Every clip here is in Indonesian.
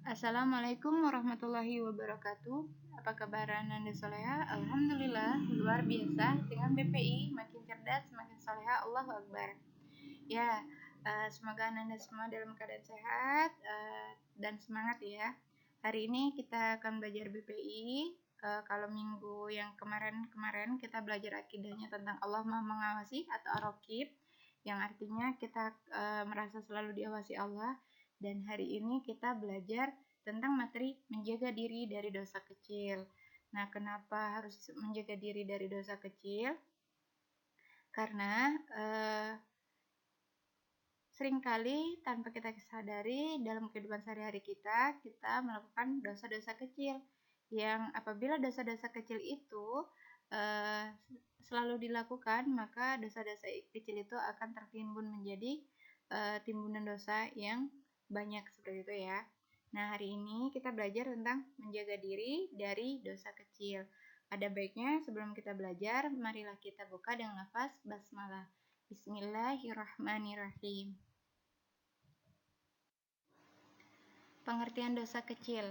Assalamualaikum warahmatullahi wabarakatuh. Apa kabar Anda Soleha? Alhamdulillah, luar biasa. Dengan BPI, makin cerdas, makin soleha. Allahu Akbar. Ya, semoga Anda semua dalam keadaan sehat dan semangat ya. Hari ini kita akan belajar BPI. Kalau minggu yang kemarin kita belajar akidahnya tentang Allah Maha Mengawasi atau Ar-Raqib, yang artinya kita merasa selalu diawasi Allah. Dan hari ini kita belajar tentang materi menjaga diri dari dosa kecil. Nah, kenapa harus menjaga diri dari dosa kecil? Karena seringkali tanpa kita sadari dalam kehidupan sehari-hari kita melakukan dosa-dosa kecil. Yang apabila dosa-dosa kecil itu selalu dilakukan, maka dosa-dosa kecil itu akan tertimbun menjadi timbunan dosa yang banyak seperti itu ya. Nah, hari ini kita belajar tentang menjaga diri dari dosa kecil. Ada baiknya sebelum kita belajar, marilah kita buka dengan lafaz basmalah. Bismillahirrahmanirrahim. Pengertian dosa kecil.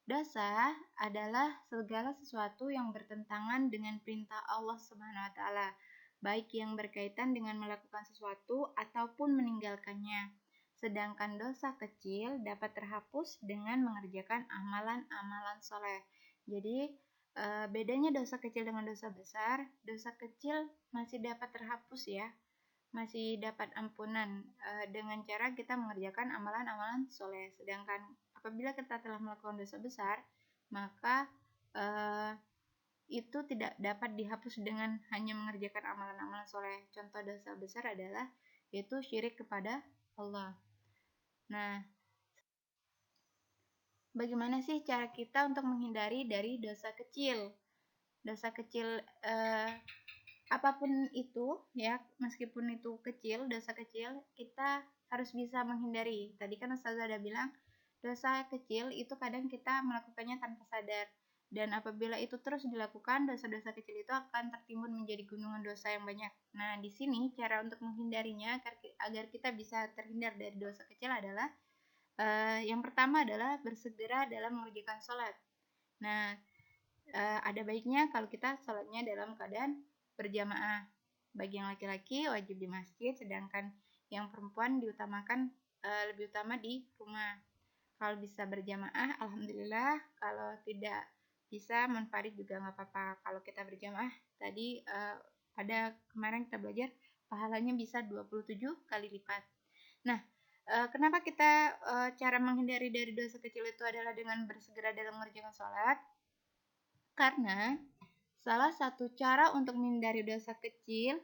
Dosa adalah segala sesuatu yang bertentangan dengan perintah Allah Subhanahu wa taala, baik yang berkaitan dengan melakukan sesuatu ataupun meninggalkannya. Sedangkan dosa kecil dapat terhapus dengan mengerjakan amalan-amalan soleh. Jadi, bedanya dosa kecil dengan dosa besar, dosa kecil masih dapat terhapus ya, masih dapat ampunan dengan cara kita mengerjakan amalan-amalan soleh. Sedangkan apabila kita telah melakukan dosa besar, maka itu tidak dapat dihapus dengan hanya mengerjakan amalan-amalan soleh. Contoh dosa besar adalah yaitu syirik kepada Allah. Nah, bagaimana sih cara kita untuk menghindari dari dosa kecil? Dosa kecil apapun itu ya, meskipun itu kecil, dosa kecil, kita harus bisa menghindari. Tadi kan Ustazah ada bilang, dosa kecil itu kadang kita melakukannya tanpa sadar. Dan apabila itu terus dilakukan, dosa-dosa kecil itu akan tertimbun menjadi gunungan dosa yang banyak. Nah, di sini cara untuk menghindarinya agar kita bisa terhindar dari dosa kecil adalah yang pertama adalah bersegera dalam mengerjakan sholat. Nah, ada baiknya kalau kita sholatnya dalam keadaan berjamaah. Bagi yang laki-laki wajib di masjid, sedangkan yang perempuan diutamakan lebih utama di rumah. Kalau bisa berjamaah, alhamdulillah. Kalau tidak bisa, munfarid juga nggak apa-apa. Kalau kita berjamaah, tadi pada kemarin kita belajar, pahalanya bisa 27 kali lipat. Nah, kenapa kita cara menghindari dari dosa kecil itu adalah dengan bersegera dalam mengerjakan sholat? Karena salah satu cara untuk menghindari dosa kecil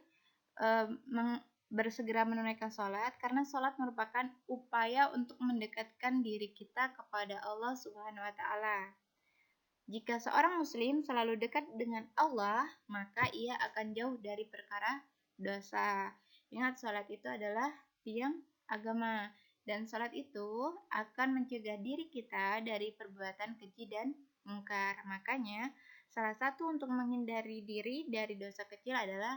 bersegera menunaikan sholat, karena sholat merupakan upaya untuk mendekatkan diri kita kepada Allah Subhanahu wa taala. Jika seorang muslim selalu dekat dengan Allah, maka ia akan jauh dari perkara dosa. Ingat, sholat itu adalah tiang agama, dan sholat itu akan mencegah diri kita dari perbuatan keji dan mungkar. Makanya, salah satu untuk menghindari diri dari dosa kecil adalah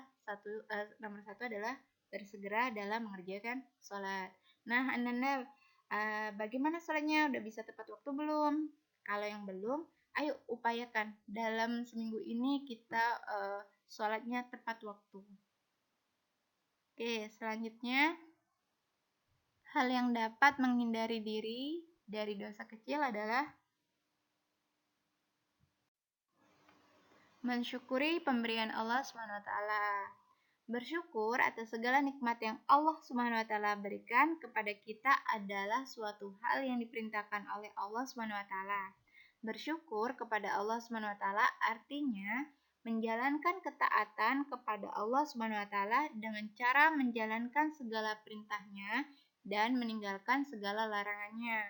nomor satu adalah bersegera dalam mengerjakan sholat. Nah, Anda bagaimana sholatnya? Udah bisa tepat waktu belum? Kalau yang belum, ayo upayakan dalam seminggu ini kita sholatnya tepat waktu. Oke, selanjutnya hal yang dapat menghindari diri dari dosa kecil adalah mensyukuri pemberian Allah SWT. Bersyukur atas segala nikmat yang Allah SWT berikan kepada kita adalah suatu hal yang diperintahkan oleh Allah SWT. Bersyukur kepada Allah SWT artinya menjalankan ketaatan kepada Allah SWT dengan cara menjalankan segala perintahnya dan meninggalkan segala larangannya.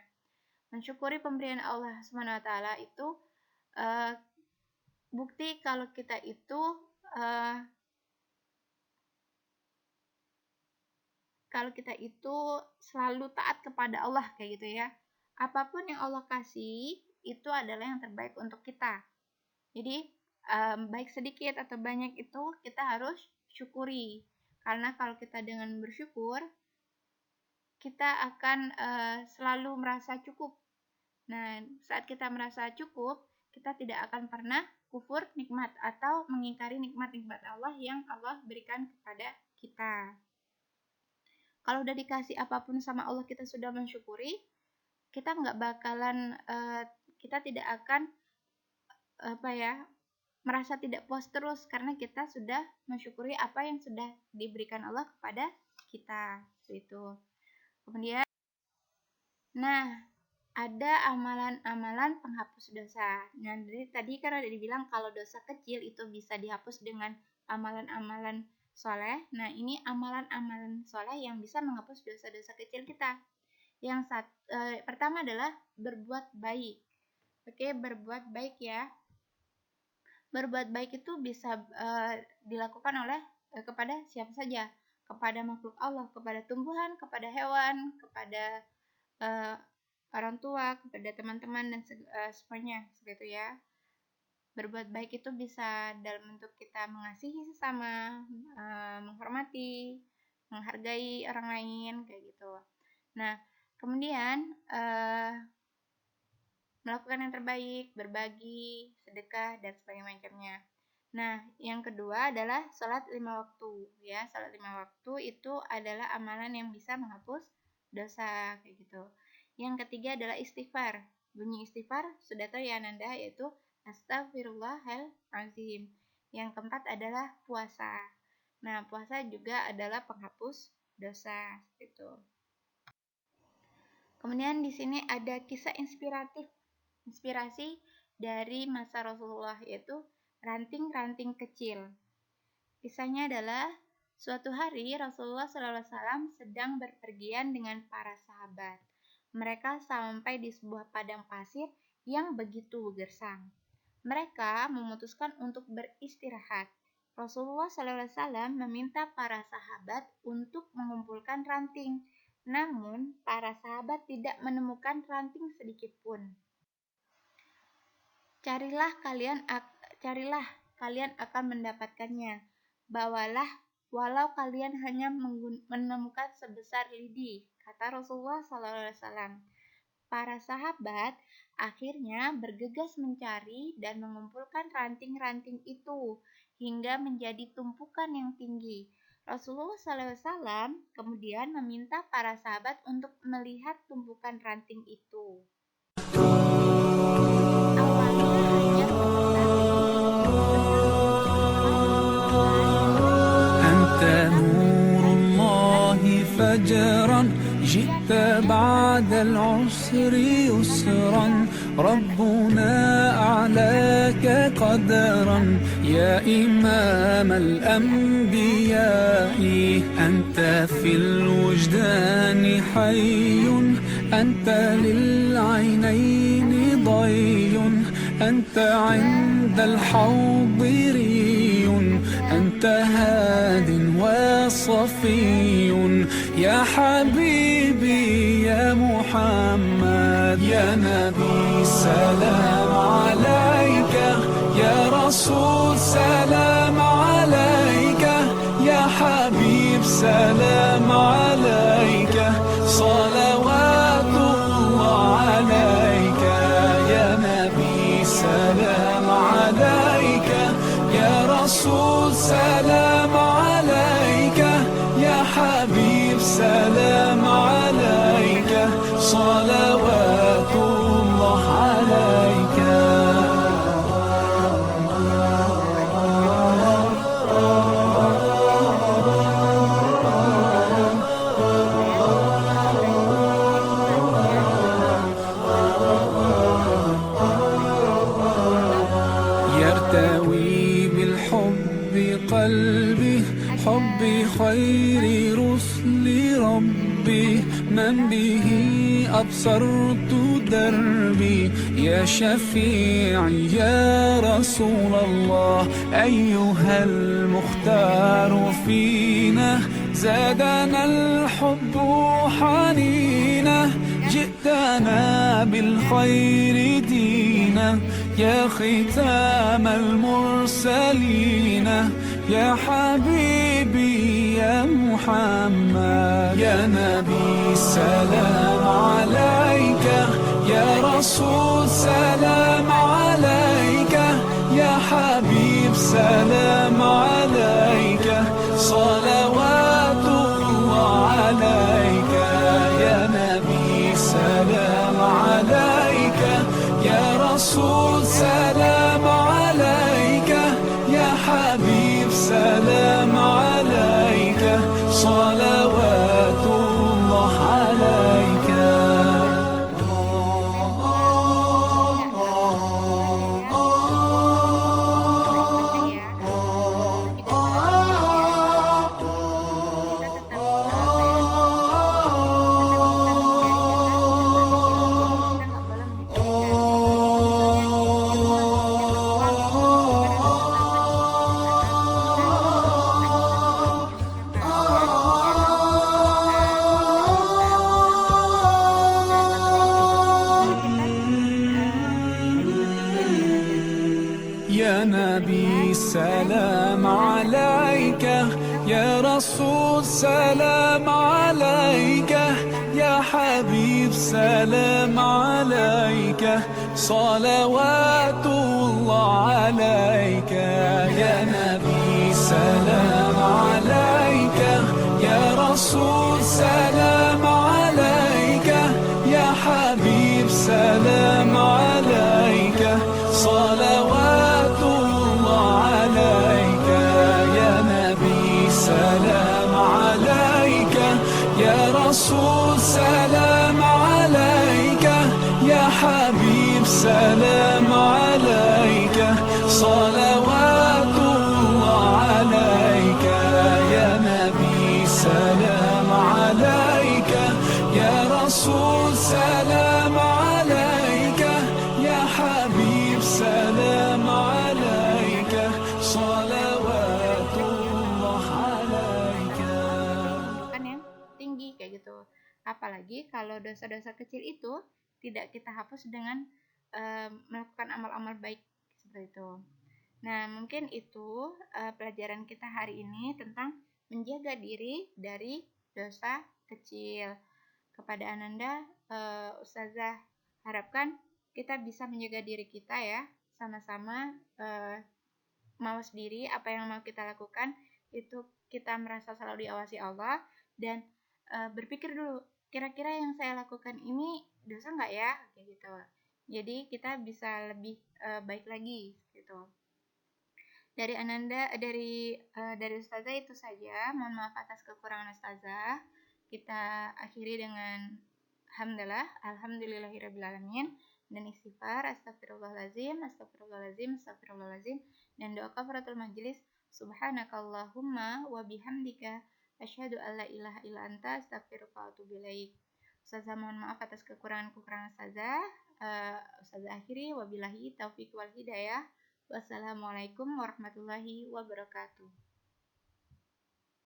Mensyukuri pemberian Allah SWT itu bukti kalau kita itu selalu taat kepada Allah kayak gitu ya. Apapun yang Allah kasih itu adalah yang terbaik untuk kita. Jadi baik sedikit atau banyak itu kita harus syukuri. Karena kalau kita dengan bersyukur, kita akan selalu merasa cukup. Nah, saat kita merasa cukup, kita tidak akan pernah kufur nikmat atau mengingkari nikmat-nikmat Allah yang Allah berikan kepada kita. Kalau udah dikasih apapun sama Allah, kita sudah mensyukuri, kita nggak bakalan, kita tidak akan merasa tidak puas terus karena kita sudah mensyukuri apa yang sudah diberikan Allah kepada kita. Itu. Kemudian, nah, ada amalan-amalan penghapus dosa. Nah, dari tadi kan ada dibilang kalau dosa kecil itu bisa dihapus dengan amalan-amalan soleh. Nah, ini amalan-amalan soleh yang bisa menghapus dosa-dosa kecil kita. Yang pertama adalah berbuat baik. Oke, berbuat baik ya. Berbuat baik itu bisa dilakukan oleh kepada siapa saja, kepada makhluk Allah, kepada tumbuhan, kepada hewan, kepada orang tua, kepada teman-teman dan semuanya seperti itu ya. Berbuat baik itu bisa dalam bentuk kita mengasihi sesama, menghormati, menghargai orang lain kayak gitu. Nah, kemudian melakukan yang terbaik, berbagi, sedekah, dan sebagainya. Nah, yang kedua adalah sholat 5 waktu. Ya, sholat 5 waktu itu adalah amalan yang bisa menghapus dosa, kayak gitu. Yang ketiga adalah istighfar. Bunyi istighfar sudah tahu ya Nanda, yaitu Astaghfirullahaladzim. Yang keempat adalah puasa. Nah, puasa juga adalah penghapus dosa, gitu. Kemudian di sini ada kisah inspirasi dari masa Rasulullah, yaitu ranting-ranting kecil. Kisahnya adalah suatu hari Rasulullah SAW sedang berpergian dengan para sahabat. Mereka sampai di sebuah padang pasir yang begitu gersang. Mereka memutuskan untuk beristirahat. Rasulullah SAW meminta para sahabat untuk mengumpulkan ranting. Namun, para sahabat tidak menemukan ranting sedikit pun. Carilah kalian akan mendapatkannya. Bawalah walau kalian hanya menemukan sebesar lidi, kata Rasulullah SAW. Para sahabat akhirnya bergegas mencari dan mengumpulkan ranting-ranting itu hingga menjadi tumpukan yang tinggi. Rasulullah SAW kemudian meminta para sahabat untuk melihat tumpukan ranting itu. فجرا جئت بعد العسر يسرا ربنا أعلاك قدرا يا إمام الأنبياء أنت في الوجدان حي أنت للعينين ضي أنت عند الحوض ري أنت هاد وصفي يا حبيبي يا محمد يا نبي سلام عليك يا رسول سلام عليك يا حبيب سلام عليك صلوات الله عليك يا نبي سلام عليك يا رسول سلام عليك يا حبيب سلام عليك صلوات الله عليك يرتوي بالحب قلبي حبي خير رسل ربي من به أبصرت دربي يا شفيعي يا رسول الله أيها المختار فينا زادنا الحب حنينا جئتنا بالخير دينا يا ختام المرسلين يا حبيبي يا محمد يا نبي سلام عليك يا رسول سلام عليك يا حبيب سلام عليك صلوات الله عليك يا نبي سلام عليك يا رسول سلام عليك يا حبيب سلام عليك صلوات الله عليك يا نبي سلام عليك يا رسول سلام عليك يا حبيب سلام عليك صلوات الله عليك يا نبي سلام عليك يا رسول سلام عليك يا حبيب سلام عليك صلوات الله عليك يا نبي سلام عليك يا رسول سلام عليك يا حبيب سلام عليك صلوات الله عليك يا نبي سلام عليك يا رسول سلام عليك يا حبيب سلام عليك صلوات الله عليك kan yang tinggi kayak gitu. Apalagi kalau dosa-dosa kecil itu tidak kita hapus dengan melakukan amal-amal baik seperti itu. Nah, mungkin itu pelajaran kita hari ini tentang menjaga diri dari dosa kecil. Kepada Ananda, Ustazah harapkan kita bisa menjaga diri kita ya, sama-sama mawas diri apa yang mau kita lakukan itu kita merasa selalu diawasi Allah dan berpikir dulu kira-kira yang saya lakukan ini dosa nggak ya kayak gitu. Jadi kita bisa lebih baik lagi gitu. Dari Ananda dari Ustazah itu saja. Mohon maaf atas kekurangan Ustazah. Kita akhiri dengan alhamdulillahirabbil dan istighfar astagfirullahalazim dan doa kafaratul majelis subhanakallahumma wa bihamdika asyhadu alla ilaha illa anta astaghfiruka wa atubu ilaik. Ustazah mohon maaf atas kekurangan-kekurangan Ustazah. Ustazah akhiri wabillahi taufiq wal hidayah. Wassalamualaikum warahmatullahi wabarakatuh.